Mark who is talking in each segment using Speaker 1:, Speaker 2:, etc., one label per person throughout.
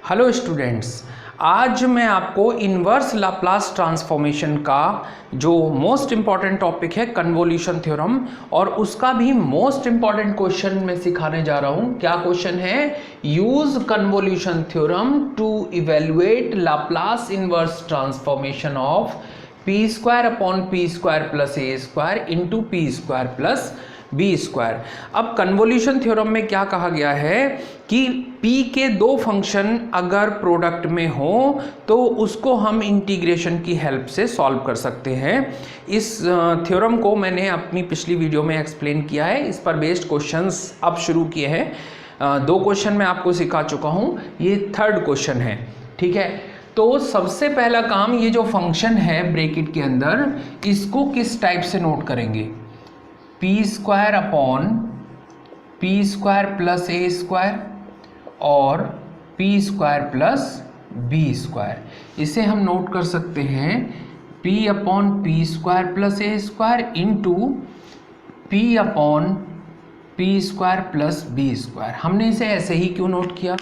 Speaker 1: Hello students, आज मैं आपको इन्वर्स लाप्लास ट्रांसफॉर्मेशन का जो मोस्ट इम्पॉर्टेंट टॉपिक है कन्वोल्यूशन थ्योरम और उसका भी मोस्ट इम्पॉर्टेंट क्वेश्चन मैं सिखाने जा रहा हूँ। क्या क्वेश्चन है? Use convolution theorem to evaluate Laplace inverse transformation of P square upon P square plus A square into P square plus B square. अब कन्वोल्यूशन थ्योरम में क्या कहा गया है कि p के दो फंक्शन अगर प्रोडक्ट में हो तो उसको हम इंटीग्रेशन की हेल्प से सॉल्व कर सकते हैं। इस थ्योरम को मैंने अपनी पिछली वीडियो में एक्सप्लेन किया है। इस पर बेस्ड क्वेश्चंस अब शुरू किए हैं। दो क्वेश्चन मैं आपको सिखा चुका हूँ, ये थर्ड क्वेश्चन है। ठीक है, तो सबसे पहला काम, ये जो फंक्शन है ब्रैकेट के अंदर, इसको किस टाइप से नोट करेंगे? P square upon P square plus ए स्क्वायर और p square plus B square. इसे हम नोट कर सकते हैं p upon P square plus ए square into p upon P square plus B square. हमने इसे ऐसे ही क्यों नोट किया?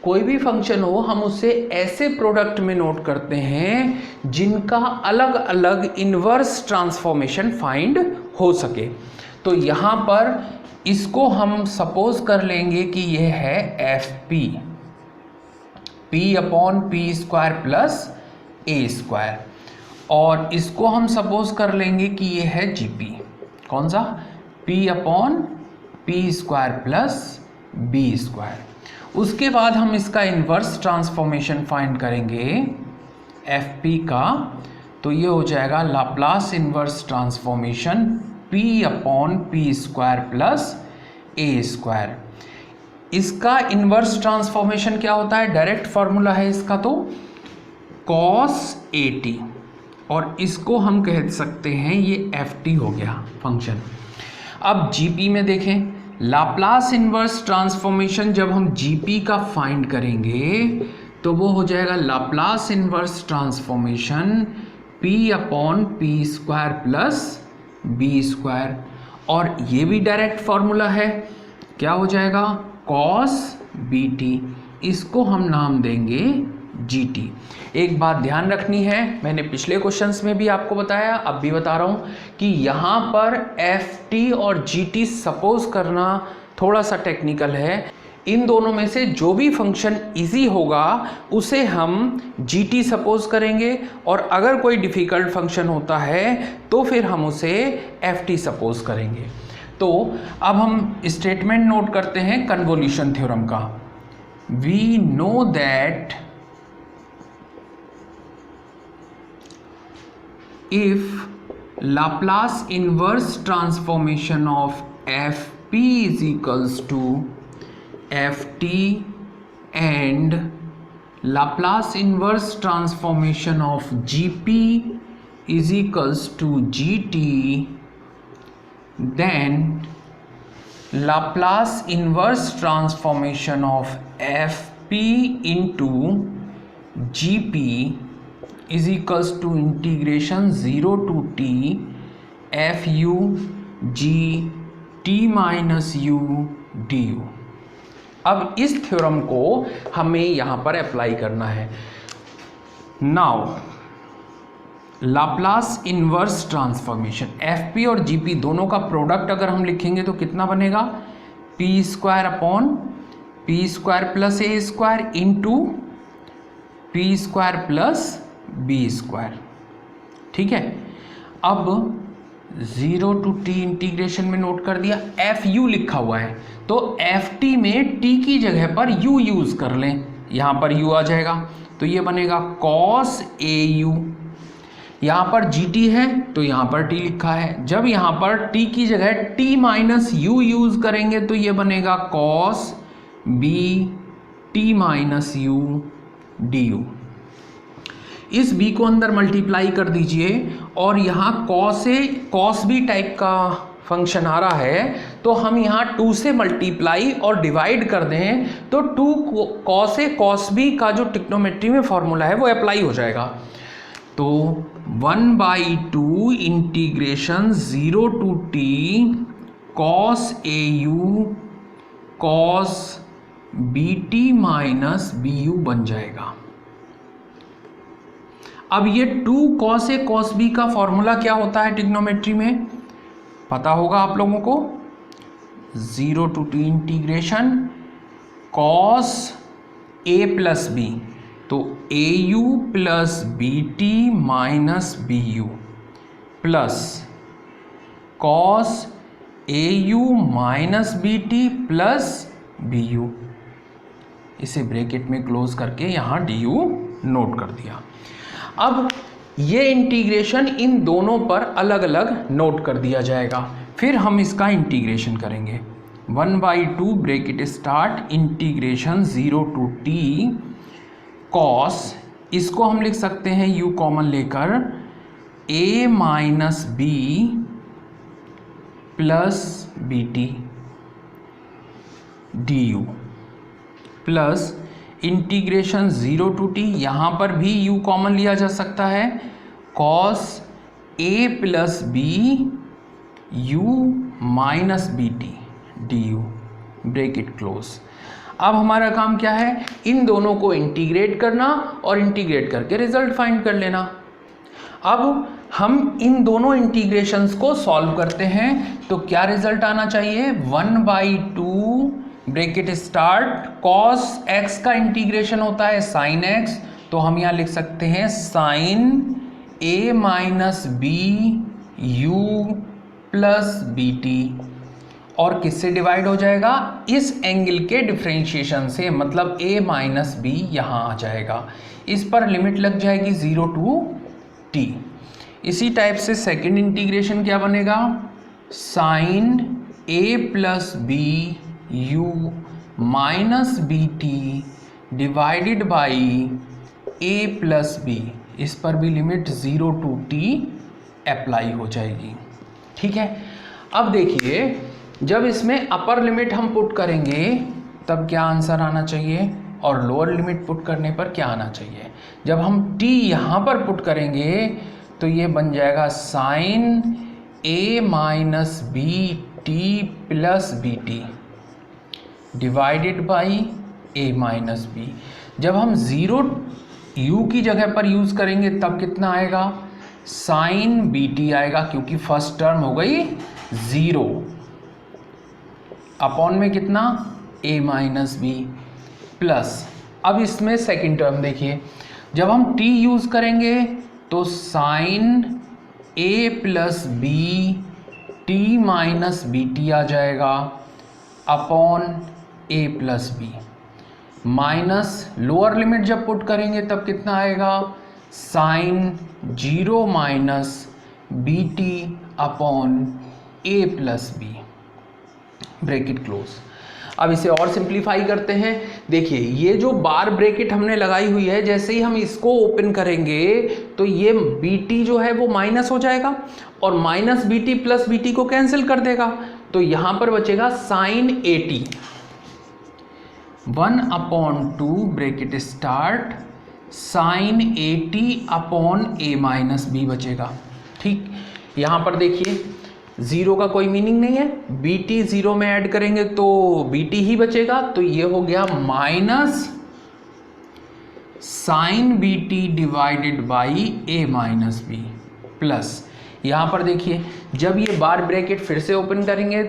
Speaker 1: कोई भी फंक्शन हो हम उसे ऐसे प्रोडक्ट में नोट करते हैं जिनका अलग अलग इन्वर्स ट्रांसफॉर्मेशन फाइंड हो सके। तो यहाँ पर इसको हम सपोज कर लेंगे कि यह है f p, p upon P square plus ए स्क्वायर, और इसको हम सपोज कर लेंगे कि यह है जी पी। कौन सा? P upon P square plus B square. उसके बाद हम इसका इन्वर्स ट्रांसफॉर्मेशन फाइंड करेंगे एफ पी का, तो ये हो जाएगा Laplace inverse transformation p upon P square plus ए स्क्वायर। इसका इन्वर्स ट्रांसफॉर्मेशन क्या होता है? डायरेक्ट फॉर्मूला है इसका, तो कॉस ए टी, और इसको हम कह सकते हैं ये एफ टी हो गया फंक्शन। अब जीपी में देखें, लाप्लास इन्वर्स ट्रांसफॉर्मेशन जब हम जीपी का फाइंड करेंगे तो वो हो जाएगा Laplace inverse transformation p upon P square plus B square, और ये भी डायरेक्ट फॉर्मूला है। क्या हो जाएगा? कॉस बी टी, इसको हम नाम देंगे जी टी। एक बात ध्यान रखनी है, मैंने पिछले क्वेश्चंस में भी आपको बताया, अब भी बता रहा हूँ कि यहाँ पर एफ टी और जी टी सपोज करना थोड़ा सा टेक्निकल है। इन दोनों में से जो भी फंक्शन इजी होगा उसे हम जी टी सपोज करेंगे, और अगर कोई डिफ़िकल्ट फंक्शन होता है तो फिर हम उसे एफ टी सपोज करेंगे। तो अब हम स्टेटमेंट नोट करते हैं कन्वोल्यूशन थ्योरम का। We know that if Laplace inverse transformation of fp is equals to ft and Laplace inverse transformation of gp is equals to gt, then Laplace inverse transformation of fp into gp is equals to integration 0 to t f u g t minus u du। अब इस theorem को हमें यहाँ पर apply करना है। Now Laplace inverse transformation F P और G P दोनों का प्रोडक्ट अगर हम लिखेंगे तो कितना बनेगा? P square upon P square plus ए square into P square plus B square. ठीक है, अब 0 टू t इंटीग्रेशन में नोट कर दिया, एफ यू लिखा हुआ है तो एफ टी में t की जगह पर u यूज कर लें, यहाँ पर u आ जाएगा तो ये बनेगा कॉस ए यू। यहाँ पर जी टी है तो यहाँ पर t लिखा है, जब यहाँ पर t की जगह t माइनस यू यूज करेंगे तो ये बनेगा cos B T minus U D U. इस b को अंदर मल्टीप्लाई कर दीजिए, और यहाँ कॉस बी टाइप का फंक्शन आ रहा है तो हम यहाँ 2 से मल्टीप्लाई और डिवाइड कर दें तो 2 कॉस ए कॉस बी का जो ट्रिग्नोमेट्री में फॉर्मूला है वो अप्लाई हो जाएगा। तो 1/2 integration 0 to t cos A U cos B T minus B U बन जाएगा। अब ये 2 cos ए cos b का फॉर्मूला क्या होता है ट्रिग्नोमेट्री में, पता होगा आप लोगों को, 0 to t integration cos a plus b, तो a u plus B T minus B you plus cos a u minus B T plus B u, इसे ब्रैकेट में क्लोज करके यहाँ डी यू नोट कर दिया। अब ये इंटीग्रेशन इन दोनों पर अलग अलग नोट कर दिया जाएगा, फिर हम इसका इंटीग्रेशन करेंगे। 1/2 bracket start integration 0 to t cos, इसको हम लिख सकते हैं u कॉमन लेकर a minus B plus B T D U plus integration 0 to t, यहाँ पर भी u कॉमन लिया जा सकता है cos a plus B u minus B T D U, bracket close. अब हमारा काम क्या है, इन दोनों को इंटीग्रेट करना और इंटीग्रेट करके रिजल्ट फाइंड कर लेना। अब हम इन दोनों इंटीग्रेशंस को सॉल्व करते हैं तो क्या रिजल्ट आना चाहिए, 1/2 ब्रैकेट स्टार्ट cos x का इंटीग्रेशन होता है sin x, तो हम यहाँ लिख सकते हैं sin a minus B you plus B T, और किससे डिवाइड हो जाएगा, इस एंगल के डिफरेंशिएशन से, मतलब a माइनस बी यहाँ आ जाएगा, इस पर लिमिट लग जाएगी 0 to t। इसी टाइप से सेकंड इंटीग्रेशन क्या बनेगा, sin a plus B U minus B T divided by A plus B, इस पर भी लिमिट 0 to t अप्लाई हो जाएगी। ठीक है, अब देखिए जब इसमें अपर लिमिट हम पुट करेंगे तब क्या आंसर आना चाहिए और लोअर लिमिट पुट करने पर क्या आना चाहिए। जब हम t यहाँ पर पुट करेंगे तो ये बन जाएगा sine a minus B T plus B T divided by a minus B. जब हम 0 u की जगह पर यूज़ करेंगे तब कितना आएगा, साइन बी टी आएगा, क्योंकि फर्स्ट टर्म हो गई 0 अपॉन में कितना a माइनस बी प्लस, अब इसमें सेकंड टर्म देखिए, जब हम t यूज़ करेंगे तो sine a plus B T minus B t आ जाएगा upon a plus B, minus lower limit जब पुट करेंगे तब कितना आएगा, sine 0 minus B t upon a plus B, bracket close. अब इसे और सिंप्लीफाई करते हैं। देखिए ये जो बार ब्रैकेट हमने लगाई हुई है, जैसे ही हम इसको ओपन करेंगे तो ये बी टी जो है वो माइनस हो जाएगा और minus B T plus B T को कैंसिल कर देगा, तो यहाँ पर बचेगा sine A T 1/2 bracket start sine A T upon A minus B बचेगा। ठीक, यहाँ पर देखिए 0 का कोई मीनिंग नहीं है, बी टी 0 में ऐड करेंगे तो बी टी ही बचेगा, तो ये हो गया minus sine B T divided by A minus B plus, यहाँ पर देखिए जब ये बार ब्रैकेट फिर से ओपन करेंगे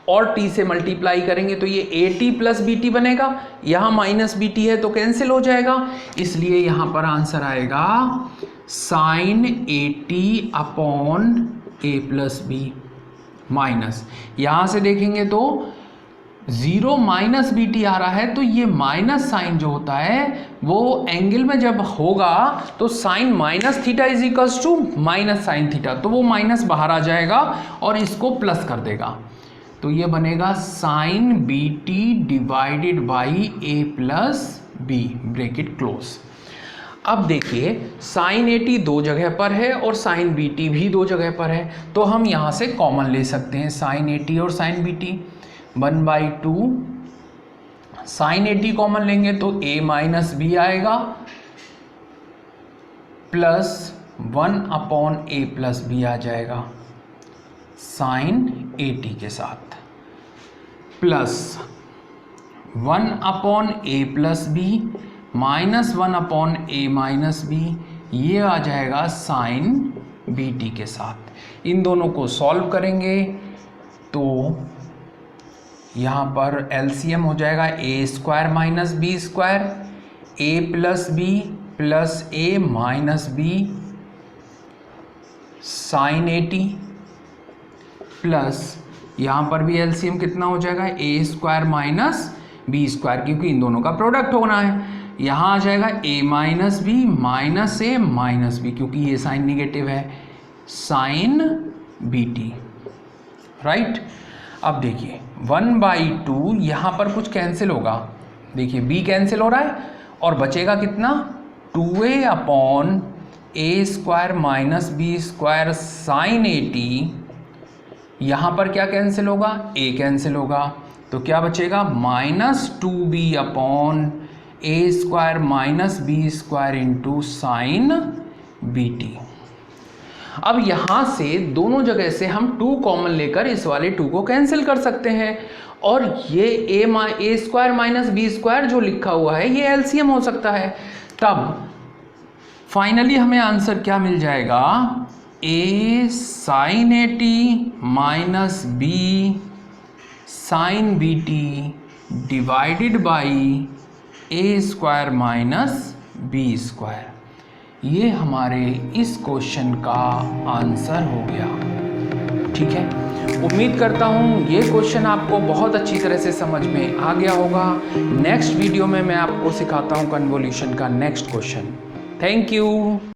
Speaker 1: और t से मल्टीप्लाई करेंगे तो ये A T plus B T बनेगा, यहाँ माइनस बी टी है तो कैंसिल हो जाएगा, इसलिए यहाँ पर आंसर आएगा sine A T upon A plus B minus, यहाँ से देखेंगे तो 0 माइनस बी टी आ रहा है, तो ये माइनस साइन जो होता है वो एंगल में जब होगा तो sine minus theta is equals to minus sine theta, तो वो माइनस बाहर आ जाएगा और इसको प्लस कर देगा, तो ये बनेगा sine B T divided by A plus B, bracket close. अब देखिए साइन ए टी 2 जगह पर है और साइन बी टी भी 2 जगह पर है, तो हम यहाँ से कॉमन ले सकते हैं साइन ए टी और sine B T. 1/2 sine A T common लेंगे तो a माइनस बी आएगा प्लस 1/a प्लस बी आ जाएगा साइन ए टी के साथ, प्लस 1/a+b माइनस 1/a-b, ये आ जाएगा साइन bt के साथ। इन दोनों को सॉल्व करेंगे तो यहाँ पर एलसीएम हो जाएगा a² - b², a+b + a-b sign 80 plus यहाँ पर भी एलसीएम कितना हो जाएगा a² - b², क्योंकि इन दोनों का प्रोडक्ट होना है। यहाँ आ जाएगा a - b - a-b, क्योंकि ये साइन निगेटिव है, साइन bt, राइट। अब देखिए 1/2 यहाँ पर कुछ कैंसिल होगा, देखिए b कैंसिल हो रहा है और बचेगा कितना 2a/a² - b² साइन 80। यहाँ पर क्या कैंसिल होगा, a कैंसिल होगा, तो क्या बचेगा -2b/a² - b² into sine bt। अब यहाँ से दोनों जगह से हम 2 कॉमन लेकर इस वाले 2 को कैंसिल कर सकते हैं, और ये a² - b² जो लिखा हुआ है ये एलसीएम हो सकता है। तब फाइनली हमें आंसर क्या मिल जाएगा, a sine 80 - b sine bt divided by a² - b²। ये हमारे इस क्वेश्चन का आंसर हो गया। ठीक है, उम्मीद करता हूँ ये क्वेश्चन आपको बहुत अच्छी तरह से समझ में आ गया होगा। नेक्स्ट वीडियो में मैं आपको सिखाता हूँ कन्वोल्यूशन का नेक्स्ट क्वेश्चन। Thank you.